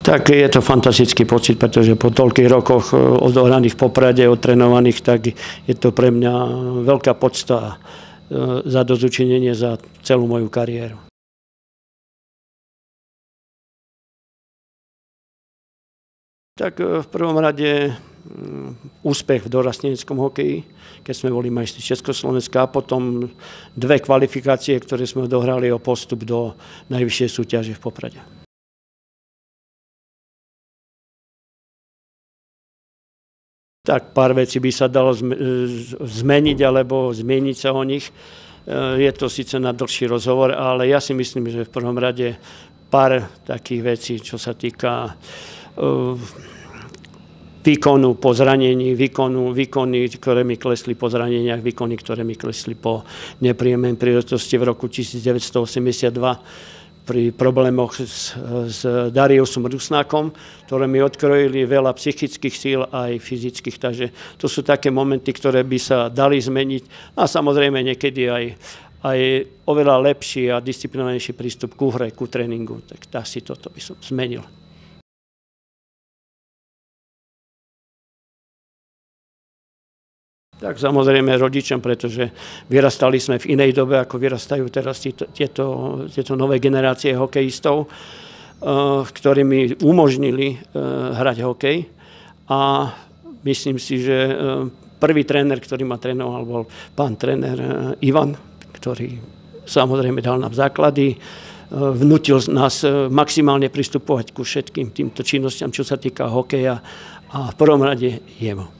Tak je to fantastický pocit, pretože po toľkých rokoch odohraných v Poprade, odtrenovaných, tak je to pre mňa veľká podsta za dosťučinenie za celú moju kariéru. Tak v prvom rade úspech v dorastneneckom hokeji, keď sme boli majstri Československa, a potom 2 kvalifikácie, ktoré sme dohrali o postup do najvyššej súťaže v Poprade. Tak pár vecí by sa dalo zmeniť alebo zmieniť sa o nich. Je to síce na dlhší rozhovor, ale ja si myslím, že v prvom rade pár takých vecí, čo sa týka výkonu po zranení, výkony, ktoré mi klesli po zraneniach, výkony, ktoré mi klesli po nepríjemnej príležitosti v roku 1982 pri problémoch s Dariusom Rusnákom, ktoré mi odkrojili veľa psychických síl aj fyzických. Takže to sú také momenty, ktoré by sa dali zmeniť. A samozrejme niekedy aj oveľa lepší a disciplinovanejší prístup ku hre, ku tréningu. Tak asi toto by som zmenil. Tak samozrejme rodičom, pretože vyrastali sme v inej dobe, ako vyrastajú teraz tieto nové generácie hokejistov, ktorí mi umožnili hrať hokej. A myslím si, že prvý tréner, ktorý ma trénoval, bol pán tréner Ivan, ktorý samozrejme dal nám základy, vnutil nás maximálne pristupovať ku všetkým týmto činnostiam, čo sa týka hokeja, a v prvom rade jemu.